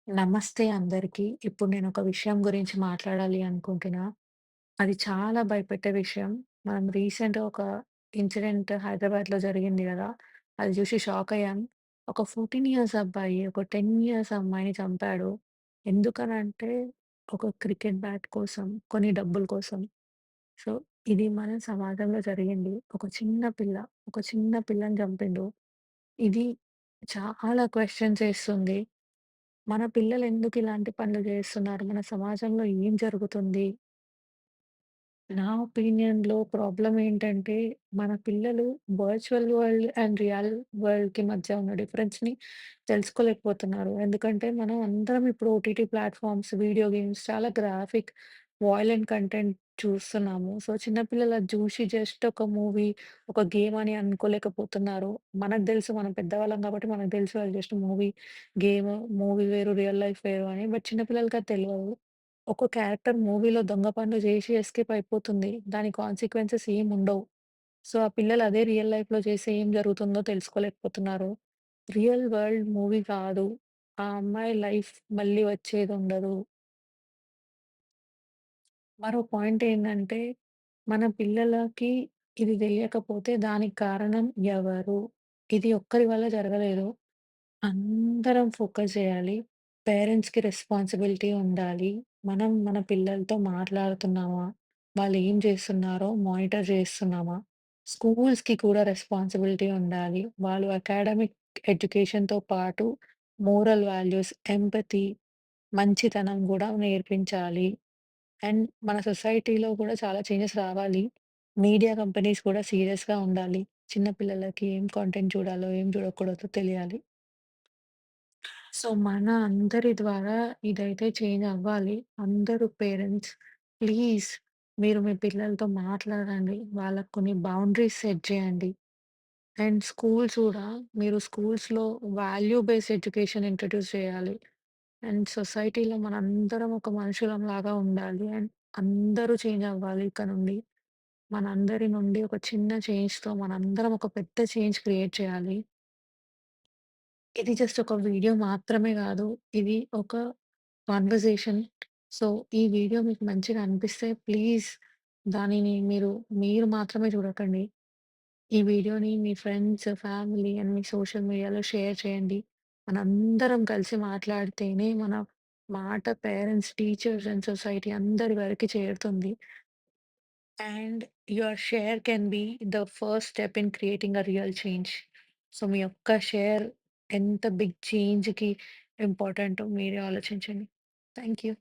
నమస్తే అందరికీ. ఇప్పుడు నేనొక విషయం గురించి మాట్లాడాలి అనుకుంటున్నా. అది చాలా భయపెట్టే విషయం. మనం రీసెంట్‌గా ఒక ఇన్సిడెంట్ హైదరాబాద్‌లో జరిగింది గదా! అది చూసి షాకయ్యాం. ఒక 14 ఇయర్స్ అబ్బాయి, ఒక 10 ఇయర్స్ అమ్మాయిని చంపాడు. ఎందుకనంటే, ఒక క్రికెట్ బ్యాట్ కోసం, కొన్ని డబ్బుల కోసం. సో, ఇది మన సమాజంలో జరిగింది. ఒక చిన్న పిల్లని చంపిండు. ఇది చాలా క్వెషన్స్ ఏస్తుంది. మన పిల్లలు ఎందుకు ఇలాంటి పనులు చేస్తున్నారు? మన సమాజంలో ఏం జరుగుతుంది? నా ఒపీనియన్‌లో ప్రాబ్లమ్ ఏంటంటే, మన పిల్లలు వర్చువల్ వరల్డ్ అండ్ రియల్ వరల్డ్‌కి మధ్య ఉన్న డిఫరెన్స్‌ని తెలుసుకోలేకపోతున్నారు. ఎందుకంటే, మనం అందరం ఇప్పుడు ఓటీటీ ప్లాట్‌ఫార్మ్స్, వీడియో గేమ్స్ చాలా గ్రాఫిక్, వయలెంట్ కంటెంట్ చూస్తున్నాము. సో, చిన్న పిల్లలు అది చూసి జస్ట్ ఒక మూవీ, ఒక గేమ్ అని అనుకోలేకపోతున్నారు. మనకు తెలుసు మనం పెద్దవాళ్ళం కాబట్టి మనకు తెలుసు అది జస్ట్ మూవీ, గేమ్, మూవీ వేరు, రియల్ లైఫ్ వేరు అని. బట్ చిన్న పిల్లలకి అది తెలవదు. ఒక క్యారెక్టర్ మూవీలో దొంగ పనులు జేసి ఎస్కేప్ అయిపోతుంది. దాని కాన్సిక్వెన్సెస్ ఏముండవు. సో, ఆ పిల్లలు అదే రియల్ లైఫ్‌లో చేస్తే ఏం జరుగుతుందో తెలుసుకోలేకపోతున్నారు. రియల్ వరల్డ్ మూవీ కాదు. ఆ అమ్మాయి లైఫ్ మళ్ళీ వచ్చేదుండదు. మరో పాయింట్ ఏందంటే, మన పిల్లలకి ఇది తెలియకపోతే దానికి కారణం ఎవరు? ఇది ఒక్కరి వల్ల జరగలేదు. అందరం ఫోకస్ జేయాలి. పేరెంట్స్‌కి రెస్పాన్సిబిలిటీ ఉండాలి. మనం మన పిల్లలతో మాట్లాడుతున్నామా? వాళ్ళేం చేస్తున్నారో మానిటర్ చేస్తున్నామా? స్కూల్స్‌కి కూడా రెస్పాన్సిబిలిటీ ఉండాలి. వాళ్ళు అకాడమిక్ ఎడ్యుకేషన్‌తో పాటు మోరల్ వాల్యూస్, ఎంపతి, మంచితనం గూడా నేర్పించాలి. అండ్ మన సొసైటీలో కూడా చాలా చేంజెస్ రావాలి. మీడియా కంపెనీస్ కూడా సీరియస్‌గా ఉండాలి. చిన్న పిల్లలకి ఏం కంటెంట్ చూడాలో, ఏం చూడకూడదో తెలియాలి. సో, మన అందరి ద్వారా ఇదైతే చేంజ్ అవ్వాలి. అందరూ పేరెంట్స్ ప్లీజ్ మీరు మీ పిల్లలతో మాట్లాడండి. వాళ్ళకి కొన్ని బౌండరీస్ సెట్ చేయండి. అండ్ స్కూల్స్ కూడా మీరు స్కూల్స్‌లో వాల్యూ బేస్డ్ ఎడ్యుకేషన్ ఇంట్రొడ్యూస్ చేయాలి. అండ్ సొసైటీలో మనందరం ఒక మనుషులంలాగా ఉండాలి. అండ్ అందరూ చేంజ్ అవ్వాలి ఇక నుండి. మనందరి నుండి ఒక చిన్న చేంజ్‌తో మనందరం ఒక పెద్ద చేంజ్ క్రియేట్ చేయాలి. ఇది జస్ట్ ఒక వీడియో మాత్రమే గాదు. ఇది ఒక కాన్వర్జేషన్. సో, ఈ వీడియో మీకు మంచిగా అనిపిస్తే ప్లీజ్ దానిని మీరు మాత్రమే చూడకండి. ఈ వీడియోని మీ ఫ్రెండ్స్, ఫ్యామిలీ అండ్ మీ సోషల్ మీడియాలో షేర్ చేయండి. మనందరం కలిసి మాట్లాడితేనే మన మాట పేరెంట్స్, టీచర్స్ అండ్ సొసైటీ అందరి వరకి చేరుతుంది. And your share can be the first step in creating a real change. So, మీ యొక్క షేర్ ఎంత బిగ్ చేంజ్‌కి ఇంపార్టెంటో మీరే ఆలోచించండి. Thank you.